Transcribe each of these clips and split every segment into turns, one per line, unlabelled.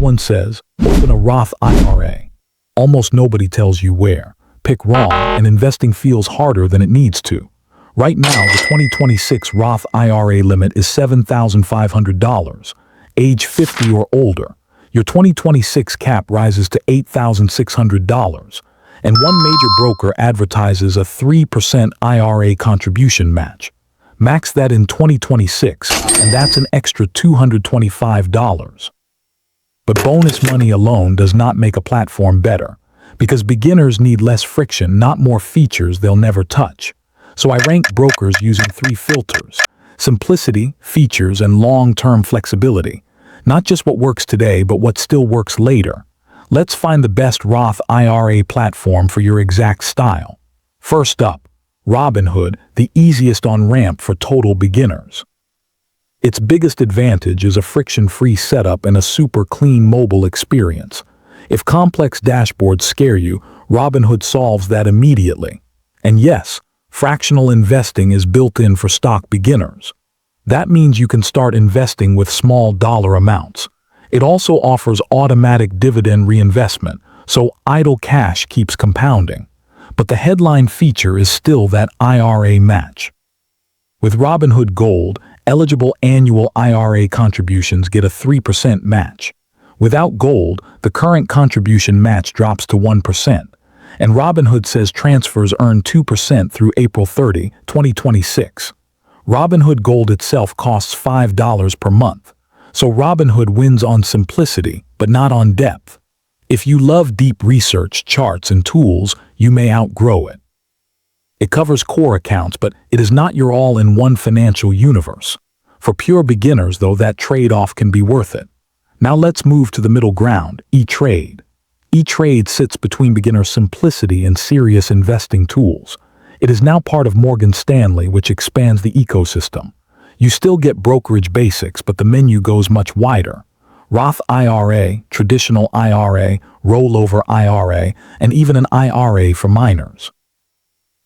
one says, open a Roth IRA. Almost nobody tells you where. Pick wrong, and investing feels harder than it needs to. Right now, the 2026 Roth IRA limit is $7,500. Age 50 or older. Your 2026 cap rises to $8,600. And one major broker advertises a 3% IRA contribution match. Max that in 2026, and that's an extra $225. But bonus money alone does not make a platform better, because beginners need less friction, not more features they'll never touch. So I rank brokers using 3 filters: simplicity, features, and long-term flexibility. Not just what works today, but what still works later. Let's find the best Roth IRA platform for your exact style. First up, Robinhood, the easiest on-ramp for total beginners. Its biggest advantage is a friction-free setup and a super clean mobile experience. If complex dashboards scare you, Robinhood solves that immediately. And yes, fractional investing is built in for stock beginners. That means you can start investing with small dollar amounts. It also offers automatic dividend reinvestment, so idle cash keeps compounding. But the headline feature is still that IRA match. With Robinhood Gold, eligible annual IRA contributions get a 3% match. Without Gold, the current contribution match drops to 1%. And Robinhood says transfers earn 2% through April 30, 2026. Robinhood Gold itself costs $5 per month. So Robinhood wins on simplicity, but not on depth. If you love deep research, charts, and tools, you may outgrow it. It covers core accounts, but it is not your all-in-one financial universe. For pure beginners, though, that trade-off can be worth it. Now let's move to the middle ground, E-Trade. E-Trade sits between beginner simplicity and serious investing tools. It is now part of Morgan Stanley, which expands the ecosystem. You still get brokerage basics, but the menu goes much wider. Roth IRA, traditional IRA, rollover IRA, and even an IRA for minors.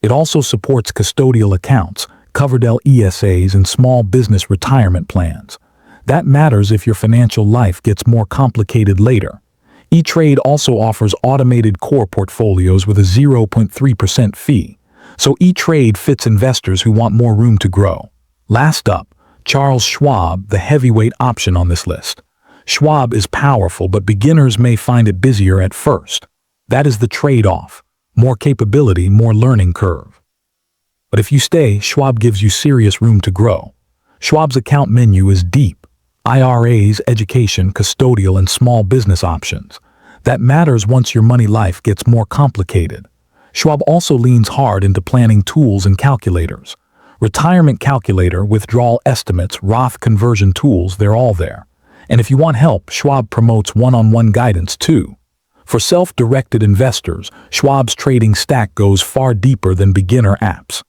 It also supports custodial accounts, Coverdell ESAs, and small business retirement plans. That matters if your financial life gets more complicated later. E-Trade also offers automated core portfolios with a 0.3% fee. So E-Trade fits investors who want more room to grow. Last up, Charles Schwab, the heavyweight option on this list. Schwab is powerful, but beginners may find it busier at first. That is the trade-off. More capability, more learning curve. But if you stay, Schwab gives you serious room to grow. Schwab's account menu is deep. IRAs, education, custodial, and small business options. That matters once your money life gets more complicated. Schwab also leans hard into planning tools and calculators. Retirement calculator, withdrawal estimates, Roth conversion tools, they're all there. And if you want help, Schwab promotes one-on-one guidance too. For self-directed investors, Schwab's trading stack goes far deeper than beginner apps.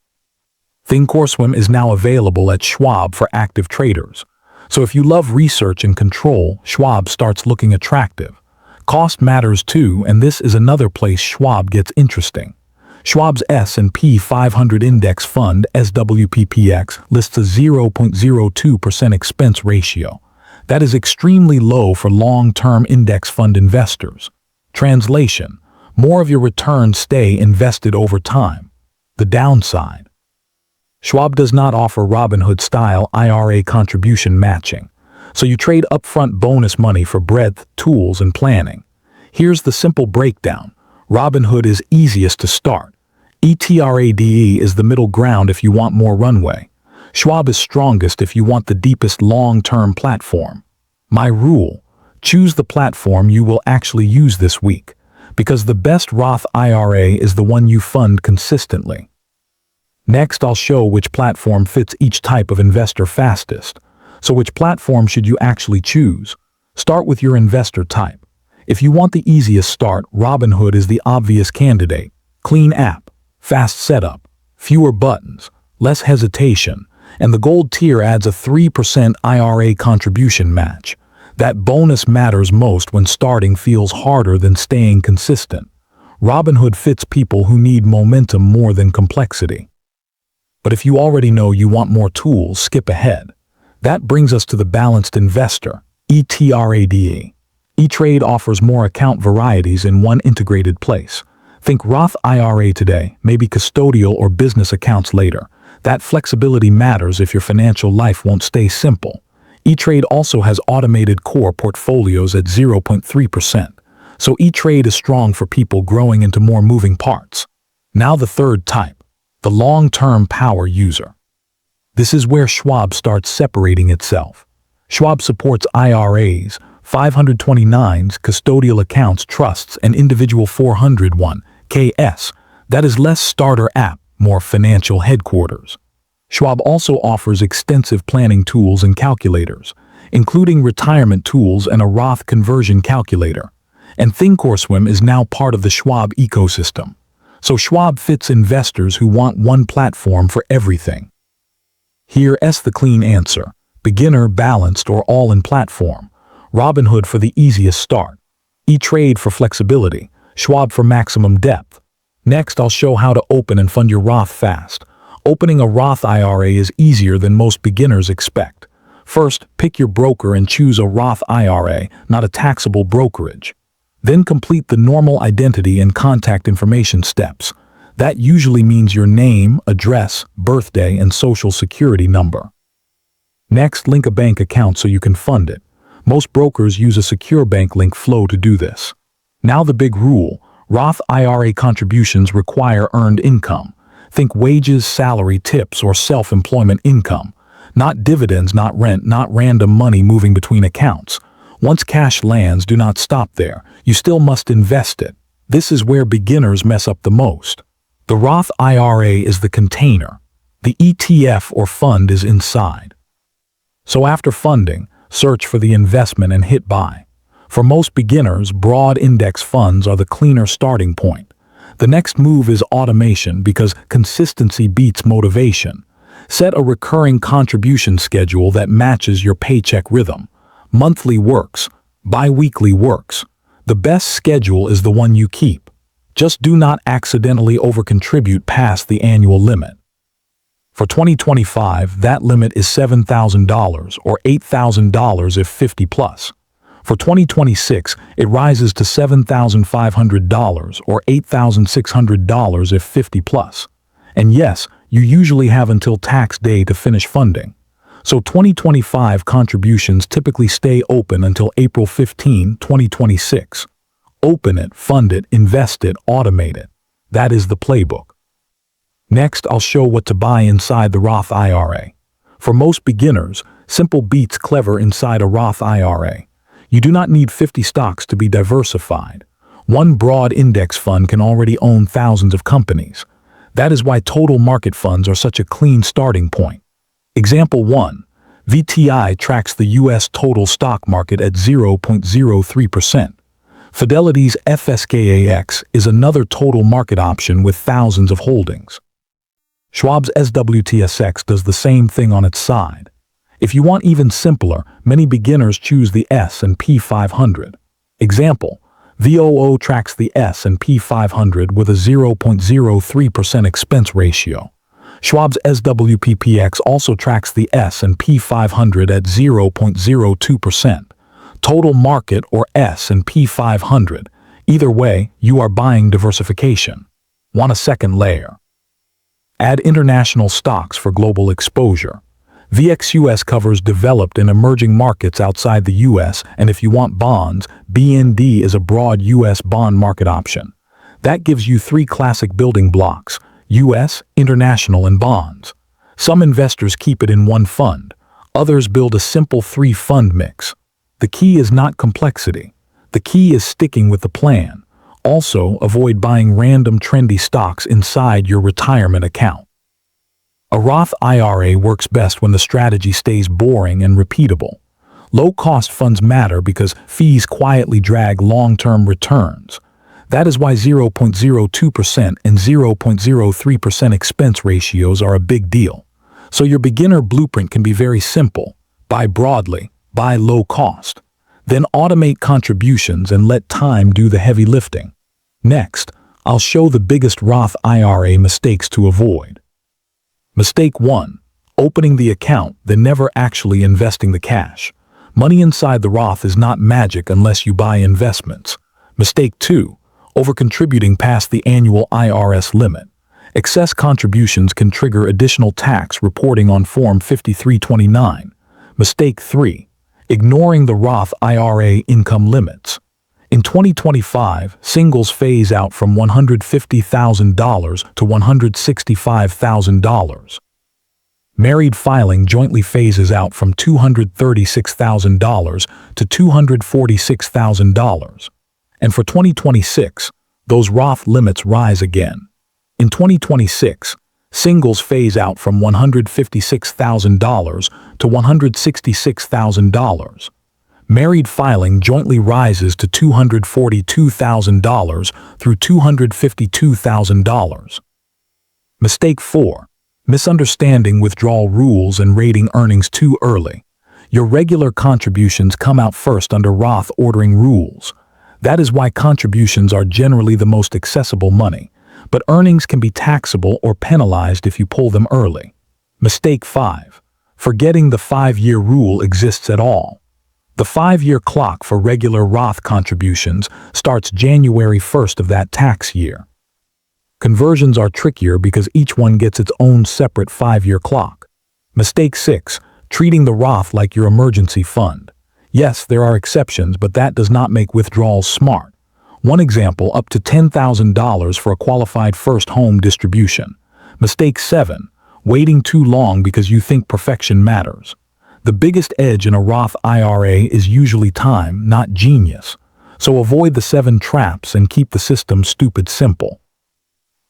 Thinkorswim is now available at Schwab for active traders. So if you love research and control, Schwab starts looking attractive. Cost matters too, and this is another place Schwab gets interesting. Schwab's S&P 500 Index Fund, SWPPX, lists a 0.02% expense ratio. That is extremely low for long-term index fund investors. Translation: more of your returns stay invested over time. The downside: Schwab does not offer Robinhood-style IRA contribution matching, so you trade upfront bonus money for breadth, tools, and planning. Here's the simple breakdown. Robinhood is easiest to start. ETRADE is the middle ground if you want more runway. Schwab is strongest if you want the deepest long-term platform. My rule: choose the platform you will actually use this week, because the best Roth IRA is the one you fund consistently. Next, I'll show which platform fits each type of investor fastest. So which platform should you actually choose? Start with your investor type. If you want the easiest start, Robinhood is the obvious candidate. Clean app, fast setup, fewer buttons, less hesitation, and the gold tier adds a 3% IRA contribution match. That bonus matters most when starting feels harder than staying consistent. Robinhood fits people who need momentum more than complexity. But if you already know you want more tools, skip ahead. That brings us to the balanced investor, ETRADE. E-Trade offers more account varieties in one integrated place. Think Roth IRA today, maybe custodial or business accounts later. That flexibility matters if your financial life won't stay simple. E-Trade also has automated core portfolios at 0.3%. So E-Trade is strong for people growing into more moving parts. Now the third type, the long-term power user. This is where Schwab starts separating itself. Schwab supports IRAs, 529s, custodial accounts, trusts, and individual 401(k)s. That is less starter app, more financial headquarters. Schwab also offers extensive planning tools and calculators, including retirement tools and a Roth conversion calculator. And thinkorswim is now part of the Schwab ecosystem. So Schwab fits investors who want one platform for everything. Here's the clean answer: beginner, balanced, or all-in platform. Robinhood for the easiest start. E-Trade for flexibility. Schwab for maximum depth. Next, I'll show how to open and fund your Roth fast. Opening a Roth IRA is easier than most beginners expect. First, pick your broker and choose a Roth IRA, not a taxable brokerage. Then complete the normal identity and contact information steps. That usually means your name, address, birthday, and social security number. Next, link a bank account so you can fund it. Most brokers use a secure bank link flow to do this. Now the big rule: Roth IRA contributions require earned income. Think wages, salary, tips, or self-employment income. Not dividends, not rent, not random money moving between accounts. Once cash lands, do not stop there. You still must invest it. This is where beginners mess up the most. The Roth IRA is the container. The ETF or fund is inside. So after funding, search for the investment and hit buy. For most beginners, broad index funds are the cleaner starting point. The next move is automation because consistency beats motivation. Set a recurring contribution schedule that matches your paycheck rhythm. Monthly works, bi-weekly works. The best schedule is the one you keep. Just do not accidentally overcontribute past the annual limit. For 2025, that limit is $7,000 or $8,000 if 50 plus. For 2026, it rises to $7,500 or $8,600 if 50 plus. And yes, you usually have until tax day to finish funding. So 2025 contributions typically stay open until April 15, 2026. Open it, fund it, invest it, automate it. That is the playbook. Next, I'll show what to buy inside the Roth IRA. For most beginners, simple beats clever inside a Roth IRA. You do not need 50 stocks to be diversified. One broad index fund can already own thousands of companies. That is why total market funds are such a clean starting point. Example 1. VTI tracks the U.S. total stock market at 0.03%. Fidelity's FSKAX is another total market option with thousands of holdings. Schwab's SWTSX does the same thing on its side. If you want even simpler, many beginners choose the S&P 500. Example, VOO tracks the S&P 500 with a 0.03% expense ratio. Schwab's SWPPX also tracks the S&P 500 at 0.02%. Total market or S&P 500. Either way, you are buying diversification. Want a second layer? Add international stocks for global exposure. VXUS covers developed and emerging markets outside the U.S., and if you want bonds, BND is a broad U.S. bond market option. That gives you 3 classic building blocks: U.S., international, and bonds. Some investors keep it in one fund. Others build a simple 3-fund mix. The key is not complexity. The key is sticking with the plan. Also, avoid buying random trendy stocks inside your retirement account. A Roth IRA works best when the strategy stays boring and repeatable. Low-cost funds matter because fees quietly drag long-term returns. That is why 0.02% and 0.03% expense ratios are a big deal. So your beginner blueprint can be very simple. Buy broadly, buy low cost. Then automate contributions and let time do the heavy lifting. Next, I'll show the biggest Roth IRA mistakes to avoid. Mistake 1. Opening the account, then never actually investing the cash. Money inside the Roth is not magic unless you buy investments. Mistake 2. Overcontributing past the annual IRS limit. Excess contributions can trigger additional tax reporting on Form 5329. Mistake 3. Ignoring the Roth IRA income limits. In 2025, singles phase out from $150,000 to $165,000. Married filing jointly phases out from $236,000 to $246,000. And for 2026, those Roth limits rise again. In 2026, singles phase out from $156,000 to $166,000. Married filing jointly rises to $242,000 through $252,000. Mistake 4. Misunderstanding withdrawal rules and rating earnings too early. Your regular contributions come out first under Roth ordering rules. That is why contributions are generally the most accessible money, but earnings can be taxable or penalized if you pull them early. Mistake 5. Forgetting the 5-year rule exists at all. The 5-year clock for regular Roth contributions starts January 1st of that tax year. Conversions are trickier because each one gets its own separate 5-year clock. Mistake 6. Treating the Roth like your emergency fund. Yes, there are exceptions, but that does not make withdrawals smart. One example, up to $10,000 for a qualified first home distribution. Mistake 7. Waiting too long because you think perfection matters. The biggest edge in a Roth IRA is usually time, not genius. So avoid the 7 traps and keep the system stupid simple.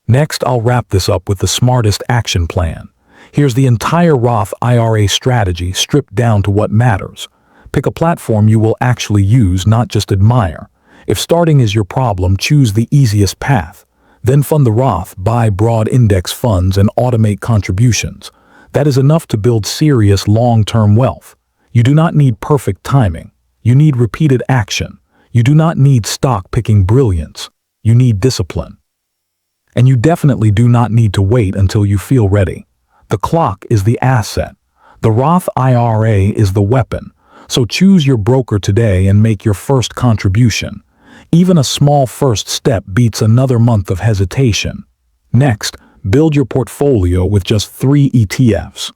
Next, I'll wrap this up with the smartest action plan. Here's the entire Roth IRA strategy stripped down to what matters. Pick a platform you will actually use, not just admire. If starting is your problem, choose the easiest path. Then fund the Roth, buy broad index funds, and automate contributions. That is enough to build serious long-term wealth. You do not need perfect timing. You need repeated action. You do not need stock-picking brilliance. You need discipline. And you definitely do not need to wait until you feel ready. The clock is the asset. The Roth IRA is the weapon. So choose your broker today and make your first contribution. Even a small first step beats another month of hesitation. Next, build your portfolio with just 3 ETFs.